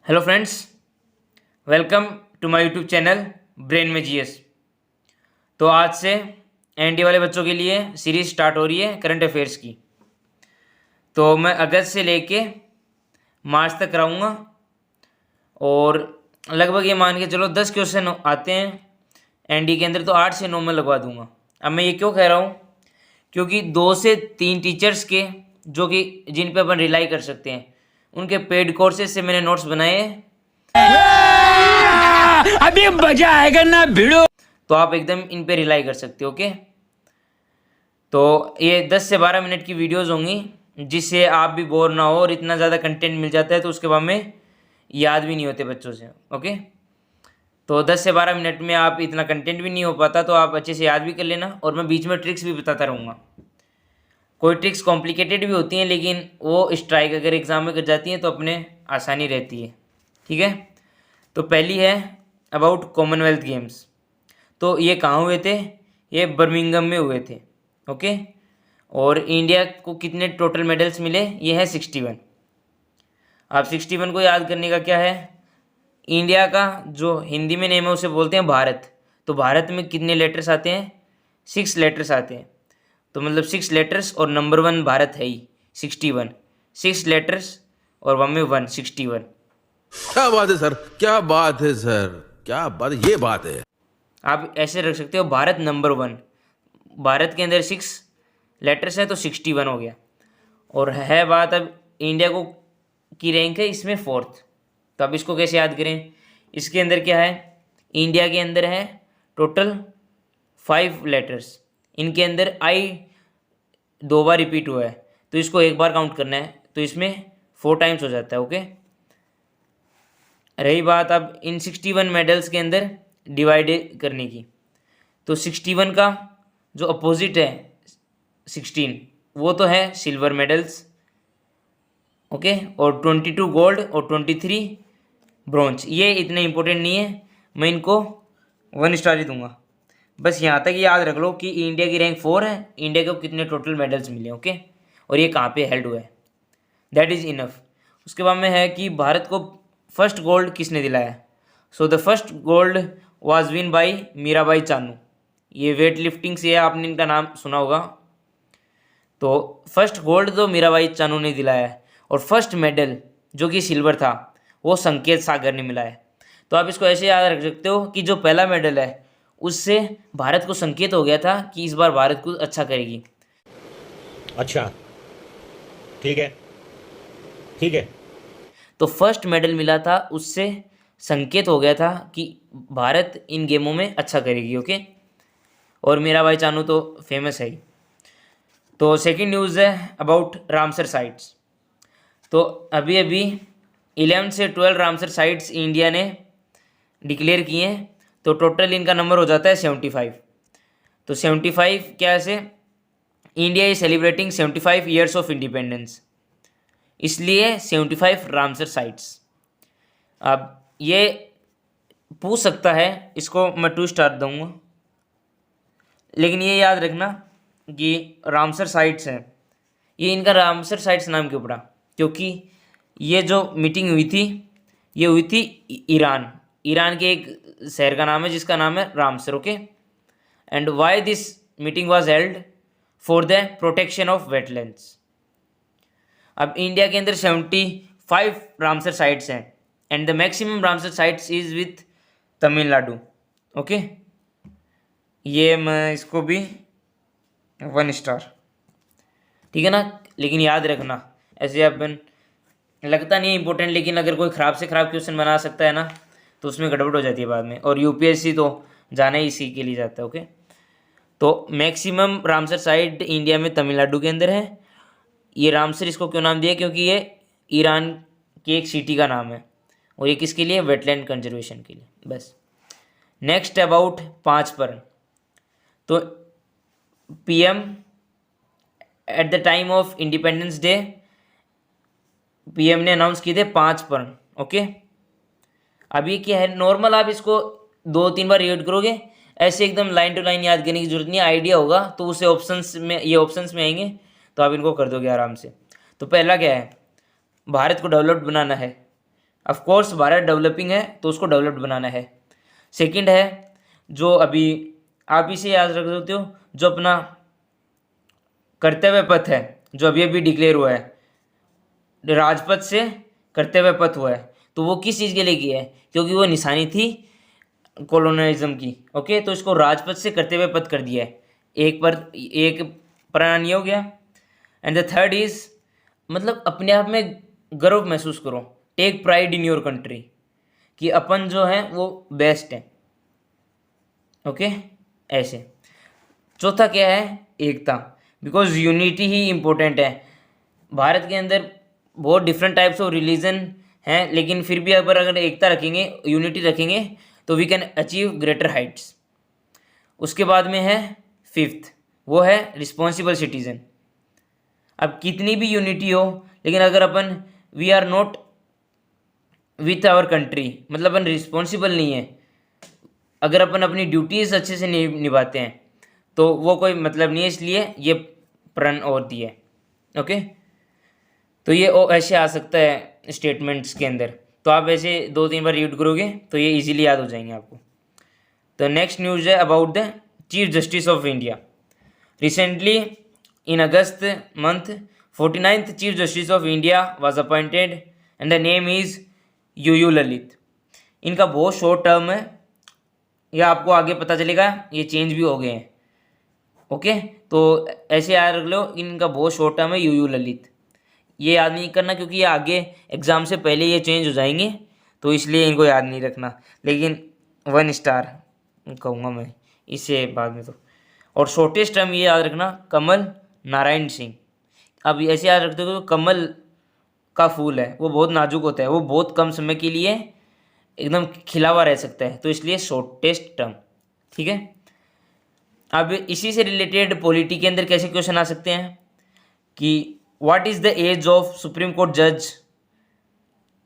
Hello friends, welcome to my YouTube channel brain में GS. तो आज से एनडी वाले बच्चों के लिए सीरीज़ स्टार्ट हो रही है करंट अफेयर्स की। तो मैं अगस्त से लेके मार्च तक कराऊंगा और लगभग ये मान के चलो 10 क्वेश्चन आते हैं एनडी के अंदर, तो 8 से 9 में लगवा दूंगा। अब मैं ये क्यों कह रहा हूँ, क्योंकि 2 से 3 टीचर्स के जो कि जिन पे अपन रिलाई कर सकते हैं उनके पेड कोर्सेज से मैंने नोट्स बनाए हैं। अभी मजा आएगा ना भिड़ो, तो आप एकदम इन पे रिलाई कर सकते हो। ओके, तो ये 10 से 12 मिनट की वीडियोस होंगी जिससे आप भी बोर ना हो, और इतना ज़्यादा कंटेंट मिल जाता है तो उसके बाद में याद भी नहीं होते बच्चों से। ओके, तो 10 से 12 मिनट में आप इतना कंटेंट भी नहीं हो पाता, तो आप अच्छे से याद भी कर लेना। और मैं बीच में ट्रिक्स भी बताता रहूँगा। कोई ट्रिक्स कॉम्प्लिकेटेड भी होती हैं, लेकिन वो स्ट्राइक अगर एग्ज़ाम में कर जाती हैं तो अपने आसानी रहती है। ठीक है, तो पहली है अबाउट कॉमनवेल्थ गेम्स। तो ये कहाँ हुए थे? ये बर्मिंघम में हुए थे। ओके, और इंडिया को कितने टोटल मेडल्स मिले? ये है 61। आप 61 को याद करने का क्या है, इंडिया का जो हिंदी में नेम है उसे बोलते हैं भारत। तो भारत में कितने लेटर्स आते हैं? 6 लेटर्स आते हैं। तो मतलब 6 लेटर्स और नंबर 1 भारत है ही 61। 6 लेटर्स और 1 में 1, 61। क्या बात है सर, क्या बात है सर, क्या बात है, ये बात है। आप ऐसे रख सकते हो, भारत नंबर 1। भारत के अंदर 6 लेटर्स हैं तो 61 हो गया। और है बात अब इंडिया को की रैंक है इसमें 4th। तो अब इसको कैसे याद करें? इसके अंदर क्या है, इंडिया के अंदर है टोटल 5 लेटर्स। इनके अंदर आई 2 बार रिपीट हुआ है, तो इसको एक बार काउंट करना है, तो इसमें 4 टाइम्स हो जाता है। ओके, रही बात अब इन 61 मेडल्स के अंदर डिवाइड करने की, तो 61 का जो अपोजिट है 16, वो तो है सिल्वर मेडल्स। ओके, और 22 गोल्ड और 23 ब्रॉन्ज। ये इतने इंपॉर्टेंट नहीं है, मैं इनको 1 स्टार ही दूंगा। बस यहाँ तक याद रख लो कि इंडिया की रैंक 4 है, इंडिया को कितने टोटल मेडल्स मिले। ओके, और ये कहाँ पे हेल्ड हुआ है, दैट इज़ इनफ। उसके बाद में है कि भारत को फर्स्ट गोल्ड किसने दिलाया? So the first gold was win bye Mirabai Chanu. ये वेट लिफ्टिंग से है, आपने इनका नाम सुना होगा। तो फर्स्ट गोल्ड तो मीराबाई चानू ने दिलाया है, और फर्स्ट मेडल जो कि सिल्वर था वो संकेत सागर ने मिला है। तो आप इसको ऐसे याद रख सकते हो कि जो पहला मेडल है उससे भारत को संकेत हो गया था कि इस बार भारत कुछ अच्छा करेगी। अच्छा, ठीक है, ठीक है। तो फर्स्ट मेडल मिला था, उससे संकेत हो गया था कि भारत इन गेमों में अच्छा करेगी। ओके, और मीराबाई चानू तो फेमस है ही। तो सेकंड न्यूज़ है अबाउट रामसर साइट्स। तो अभी अभी 11 से 12 रामसर साइट्स इंडिया ने डिक्लेयर किए हैं, तो टोटल इनका नंबर हो जाता है 75। तो 75 क्या से, India is celebrating 75 years of independence, इसलिए 75 रामसर साइट्स। अब ये पूछ सकता है, इसको मैं 2 स्टार दूंगा, लेकिन ये याद रखना कि रामसर साइट्स हैं, ये इनका रामसर साइट्स नाम क्यों पड़ा? क्योंकि ये जो मीटिंग हुई थी ये हुई थी ईरान के एक शहर का नाम है जिसका नाम है Ramsar. Okay, and why this meeting was held? For the protection of wetlands. अब इंडिया के अंदर 75 रामसर साइट्स हैं, and the maximum Ramsar sites is with Tamil Nadu. Okay, ये मैं इसको भी 1 स्टार, ठीक है ना। लेकिन याद रखना, ऐसे अपन लगता नहीं है इंपॉर्टेंट, लेकिन अगर कोई ख़राब से ख़राब क्वेश्चन बना सकता है ना, तो उसमें गड़बड़ हो जाती है बाद में, और यूपीएससी तो जाना ही इसी के लिए जाता है। ओके, तो मैक्सिमम रामसर साइट इंडिया में तमिलनाडु के अंदर है। ये रामसर इसको क्यों नाम दिया? क्योंकि ये ईरान की एक सिटी का नाम है, और ये किसके लिए? वेटलैंड कंजर्वेशन के लिए। बस नेक्स्ट अबाउट 5 पर। तो PM at the time of independence day PM ने अनाउंस किए थे 5 पर। ओके, अभी क्या है, नॉर्मल आप इसको 2-3 बार रीड करोगे, ऐसे एकदम लाइन टू लाइन याद करने की जरूरत नहीं, आइडिया होगा तो उसे ऑप्शंस में, ये ऑप्शंस में आएंगे तो आप इनको कर दोगे आराम से। तो पहला क्या है, भारत को डेवलप्ड बनाना है, ऑफ कोर्स भारत डेवलपिंग है तो उसको डेवलप्ड बनाना है। सेकंड है जो अभी आप इसे याद रख सकते हो, जो अपना कर्तव्य पथ है जो अभी अभी डिक्लेयर हुआ है, राजपथ से कर्तव्य पथ हुआ है, तो वो किस चीज़ के लिए किया है? क्योंकि वो निशानी थी कॉलोनियलिज्म की। ओके, तो इसको राजपथ से कर्तव्य पथ कर दिया है। एक प्राण ये हो गया। एंड द थर्ड इज मतलब अपने आप में गर्व महसूस करो, take pride in your country, कि अपन जो है वो बेस्ट है। ओके, ऐसे। चौथा क्या है? एकता, बिकॉज यूनिटी ही इम्पोर्टेंट है। भारत के अंदर बहुत डिफरेंट टाइप्स ऑफ रिलीजन हैं, लेकिन फिर भी अगर एकता रखेंगे, यूनिटी रखेंगे, तो we can achieve greater heights. उसके बाद में है फिफ्थ, वो है रिस्पॉन्सिबल सिटीजन। अब कितनी भी यूनिटी हो, लेकिन अगर अपन we are not with our country, मतलब अपन रिस्पॉन्सिबल नहीं है, अगर अपन अपनी ड्यूटीज़ अच्छे से नहीं निभाते हैं, तो वो कोई मतलब नहीं है। इसलिए ये प्रण और दिया है। ओके, तो ये ऐसे आ सकता है स्टेटमेंट्स के अंदर। तो आप ऐसे 2-3 बार रीड करोगे तो ये इजीली याद हो जाएंगे आपको। तो नेक्स्ट न्यूज़ है about the chief justice of India. Recently in August month 49th chief justice of India was appointed and the name is you Lalit. इनका बहुत शॉर्ट टर्म है, यह आपको आगे पता चलेगा, ये चेंज भी हो गए हैं। ओके, तो ऐसे याद रख लो, इनका बहुत शॉर्ट टर्म है यू ललित। ये याद नहीं करना क्योंकि ये आगे एग्ज़ाम से पहले ये चेंज हो जाएंगे, तो इसलिए इनको याद नहीं रखना। लेकिन 1 स्टार कहूँगा मैं इससे बाद में। तो और शॉर्टेस्ट टर्म ये याद रखना, कमल नारायण सिंह। अब ऐसे याद रखते हो, कमल का फूल है वो बहुत नाजुक होता है, वो बहुत कम समय के लिए एकदम खिला हुआ रह सकता है, तो इसलिए शॉर्टेस्ट टर्म। ठीक है, अब इसी से रिलेटेड पॉलिटी के अंदर कैसे क्वेश्चन आ सकते हैं कि what is the age of supreme court जज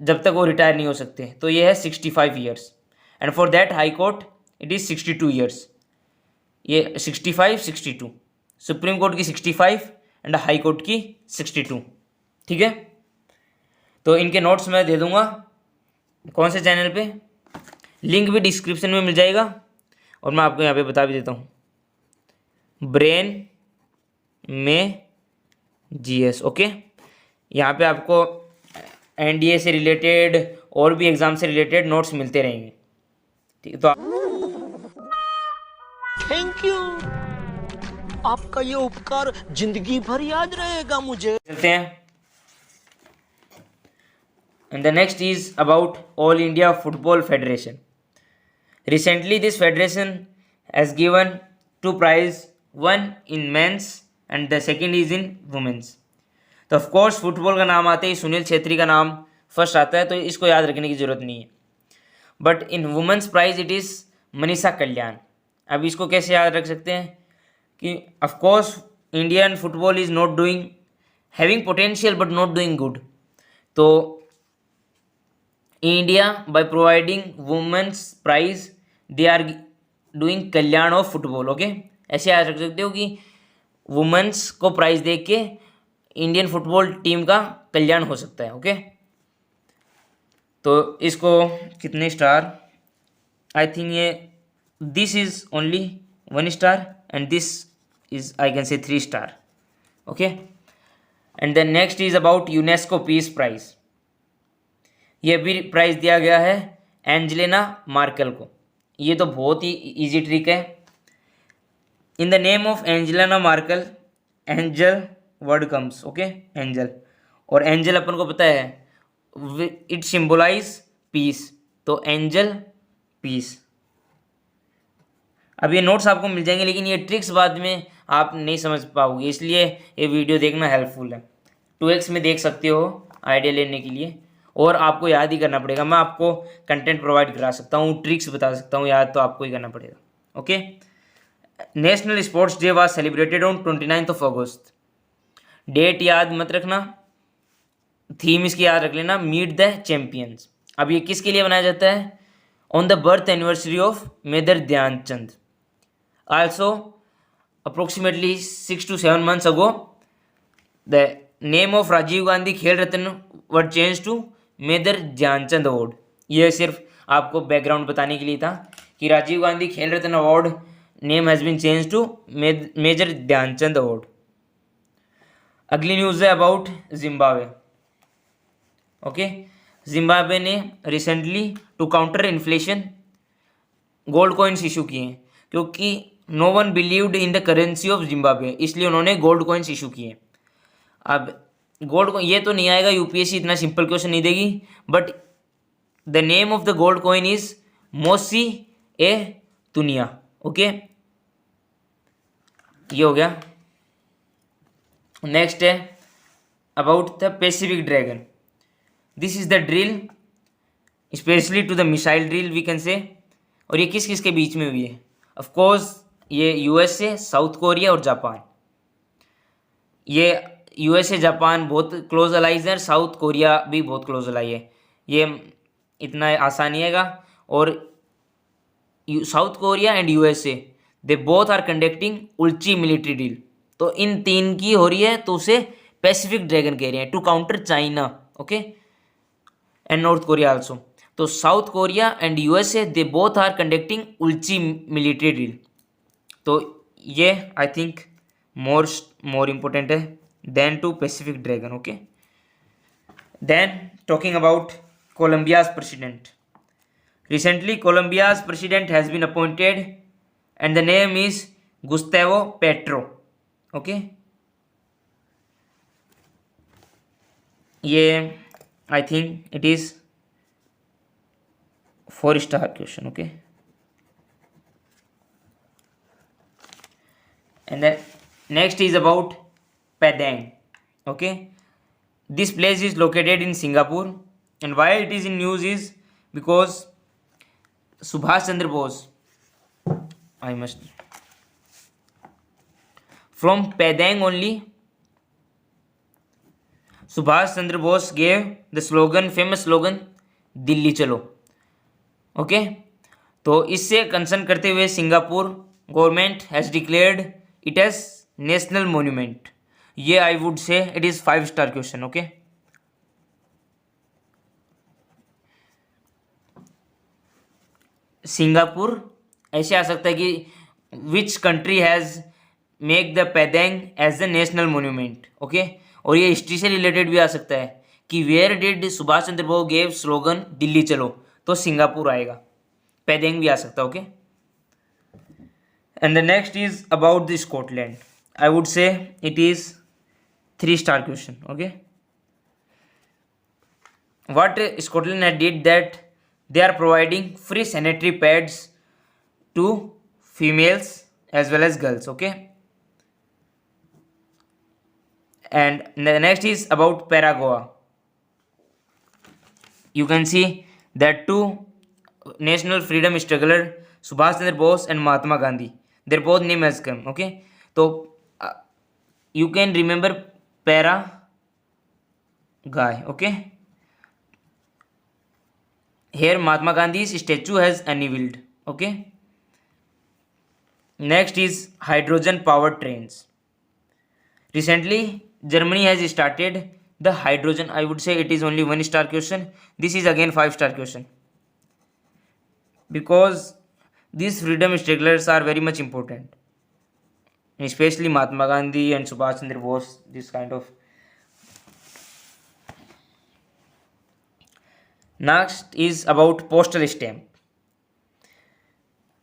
जब तक वो रिटायर नहीं हो सकते? तो ये है 65 years, and for that high court it is 62 years. ये 65, 62, सुप्रीम कोर्ट की 65 एंड हाई कोर्ट की 62। ठीक है, तो इनके नोट्स मैं दे दूंगा कौन से चैनल पे, लिंक भी डिस्क्रिप्शन में मिल जाएगा, और मैं आपको यहाँ पे बता भी देता हूँ, ब्रेन में जीएस। ओके, यहाँ पे आपको एनडीए से रिलेटेड और भी एग्ज़ाम से रिलेटेड नोट्स मिलते रहेंगे। ठीक है, तो थैंक यू, आपका ये उपकार जिंदगी भर याद रहेगा मुझे। चलते हैं। And the next is about all India football federation. Recently this federation has given 2 prize, one in men's and the second is in women's। तो ऑफ कोर्स फुटबॉल का नाम आते ही सुनील छेत्री का नाम फर्स्ट आता है, तो इसको याद रखने की ज़रूरत नहीं है। But in women's prize it is Manisha Kalyan. अब इसको कैसे याद रख सकते हैं कि of course Indian football is not doing, having potential but not doing good. तो India by providing women's prize they are doing kalyan of football. Okay, ऐसे याद रख सकते हो कि वुमेन्स को प्राइज दे के इंडियन फुटबॉल टीम का कल्याण हो सकता है। ओके, तो इसको कितने स्टार, आई थिंक ये this is only 1 star and this is I can say 3 star. Okay, and then next is about UNESCO peace prize. ये भी प्राइज दिया गया है एंजेलिना मार्केल को। ये तो बहुत ही इजी ट्रिक है। In the name of Angelina Merkel angel word comes. Okay, angel, और एंजल अपन को पता है इट सिंबलाइज पीस, तो एंजल पीस। अब ये नोट्स आपको मिल जाएंगे, लेकिन ये ट्रिक्स बाद में आप नहीं समझ पाओगे, इसलिए ये वीडियो देखना हेल्पफुल है। 2x में देख सकते हो आइडिया लेने के लिए, और आपको याद ही करना पड़ेगा। मैं आपको कंटेंट प्रोवाइड करा सकता हूँ, ट्रिक्स बता सकता हूँ, याद तो आपको ही करना पड़ेगा। Okay, national sports day was celebrated on 29th August. Date याद मत रखना, थीम इसकी याद रख लेना, मीट द चैंपियंस। अब ये किसके लिए बनाया जाता है? On the birth anniversary of major Dhyan Chand. Also approximately 6 to 7 months ago the name of Rajiv Gandhi Khel Ratna was change to major Dhyan Chand award. ये सिर्फ आपको बैकग्राउंड बताने के लिए था कि Rajiv Gandhi Khel Ratna award name has been change to major Dhyan Chand award. अगली न्यूज़ है अबाउट जिम्बाब्वे। ओके, जिम्बाब्वे ने recently to counter inflation gold coins issue किए हैं, क्योंकि no one believed in the currency of Zimbabwe, इसलिए उन्होंने गोल्ड कॉइन्स इशू किए। अब गोल्ड कॉइन ये तो नहीं आएगा, यूपीएससी इतना सिंपल क्वेश्चन नहीं देगी, but the name of the gold coin is मोसी ए दुनिया। ओके, ये हो गया। नेक्स्ट है about the Pacific Dragon. This is the drill specially to the missile drill we can say. और ये किस किस के बीच में हुई है? ऑफ कोर्स ये यूएसए, साउथ कोरिया और जापान। ये यूएसए जापान बहुत क्लोज अलाइज है, साउथ कोरिया भी बहुत क्लोज अलाई है। ये इतना आसान नहीं हैगा। और south Korea and USA they both are conducting Ulchi military deal. तो इन तीन की हो रही है, तो उसे पैसिफिक ड्रैगन कह रहे हैं to counter China. Okay, and north Korea also. तो south Korea and USA they both are conducting Ulchi military deal. तो ये आई थिंक मोर इम्पोर्टेंट है then to Pacific dragon. Okay, then talking about Colombia's president. Recently Colombia's president has been appointed and the name is Gustavo Petro. Okay, ये I think it is 4-star question. Okay, and then next is about Padang. Okay, this place is located in Singapore, and why it is in news is because Subhash Chandra Bose, I must from Padang only Subhash Chandra Bose gave the slogan, famous slogan, Delhi चलो। Okay, तो इससे concern करते हुए Singapore government has declared it as national monument. ये I would say it is 5-star question. Okay, Singapore ऐसे आ सकता है कि which country has make the Padang as the national monument. Okay, और ये हिस्ट्री से रिलेटेड भी आ सकता है कि where did Subhash Chandra Bose gave slogan Delhi चलो, तो सिंगापुर आएगा। पैदेंग भी आ सकता है। Okay, and the next is about the Scotland. I would say it is 3-star question. Okay, what Scotland had did that they are providing free sanitary pads to females as well as girls. Okay, and the next is about Paraguay. You can see that two national freedom strugglers Subhash Chandra Bose and Mahatma Gandhi, their both name has come. Okay, so you can remember Paraguay. Okay, here Mahatma Gandhi's statue has unveiled. Okay, next is hydrogen powered trains. Recently Germany has started the hydrogen. I would say it is only 1-star question. This is again 5-star question because these freedom strugglers are very much important, especially Mahatma Gandhi and Subhash Chandra Bose. This kind of. Next is about postal stamp.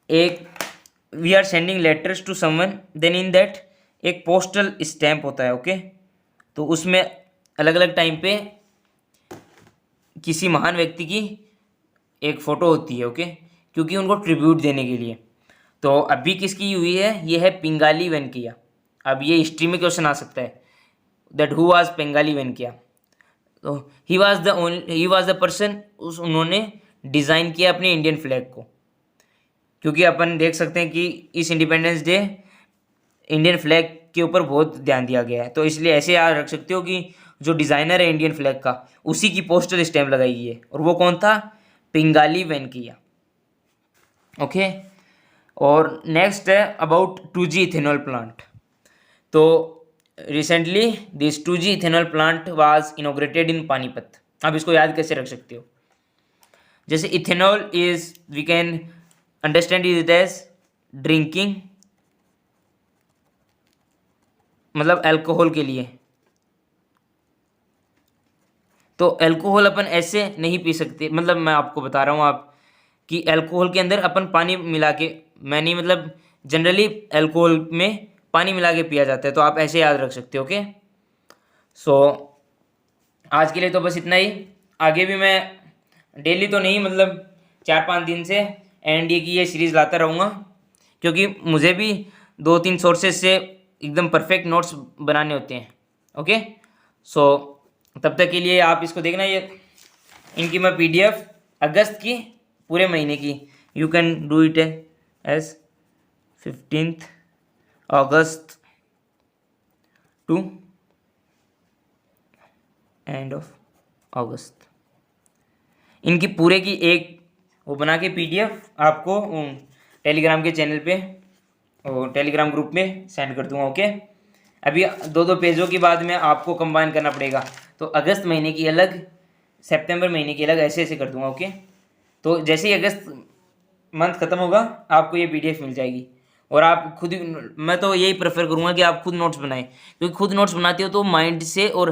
We are sending letters to someone, then in that एक postal stamp होता है। Okay, तो उसमें अलग अलग time पे किसी महान व्यक्ति की एक फ़ोटो होती है। ओके, क्योंकि उनको ट्रिब्यूट देने के लिए। तो अभी किसकी हुई है? ये है पिंगाली वेंकैया। अब ये हिस्ट्री में क्वेश्चन आ सकता है that who was Pingali Venkaiah. तो ही वाज द पर्सन, उन्होंने डिज़ाइन किया अपने इंडियन फ्लैग को, क्योंकि अपन देख सकते हैं कि इस इंडिपेंडेंस डे इंडियन फ्लैग के ऊपर बहुत ध्यान दिया गया है। तो इसलिए ऐसे याद रख सकते हो कि जो डिज़ाइनर है इंडियन फ्लैग का, उसी की पोस्टल स्टैम्प लगाई गई है, और वो कौन था? पिंगाली वेंकैया। ओके, और नेक्स्ट है अबाउट 2G इथेनॉल प्लांट। तो recently this 2G ethanol plant was inaugurated in Panipat. आप इसको याद कैसे रख सकते हो? जैसे ethanol is, we can understand it as drinking, मतलब अल्कोहल के लिए। तो अल्कोहल अपन ऐसे नहीं पी सकते, मतलब मैं आपको बता रहा हूँ आप कि अल्कोहल के अंदर अपन पानी मिला के, मैं नहीं मतलब जनरली अल्कोहल में पानी मिला के पिया जाता है, तो आप ऐसे याद रख सकते हो। ओके, सो आज के लिए तो बस इतना ही। आगे भी मैं डेली तो नहीं, मतलब 4-5 दिन से एनडीए की ये सीरीज़ लाता रहूँगा, क्योंकि मुझे भी 2-3 सोर्सेज से एकदम परफेक्ट नोट्स बनाने होते हैं। ओके, सो तब तक के लिए आप इसको देखना। ये इनकी मैं पीडीएफ अगस्त की पूरे महीने की, you can do it as 15 August to end of August, इनकी पूरे की एक वो बना के पीडीएफ आपको टेलीग्राम के चैनल पे और टेलीग्राम ग्रुप में सेंड कर दूंगा। ओके, अभी 2-2 पेजों के बाद में आपको कंबाइन करना पड़ेगा, तो अगस्त महीने की अलग, सितंबर महीने की अलग, ऐसे ऐसे कर दूंगा। ओके, तो जैसे ही अगस्त मंथ ख़त्म होगा आपको ये पीडीएफ मिल जाएगी, और आप खुद, मैं तो यही प्रेफर करूँगा कि आप खुद नोट्स बनाएं, क्योंकि खुद नोट्स बनाते हो तो माइंड से और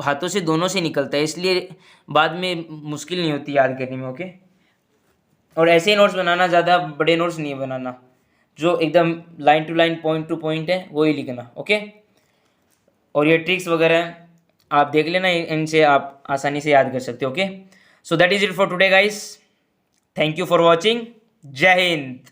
हाथों से दोनों से निकलता है, इसलिए बाद में मुश्किल नहीं होती याद करने में। ओके, और ऐसे ही नोट्स बनाना, ज़्यादा बड़े नोट्स नहीं बनाना, जो एकदम line to line, point to point है वही लिखना। ओके, और ये ट्रिक्स वगैरह आप देख लेना, इनसे आप आसानी से याद कर सकते हो। Okay, so that is it for today guys, thank you for watching, जय हिंद।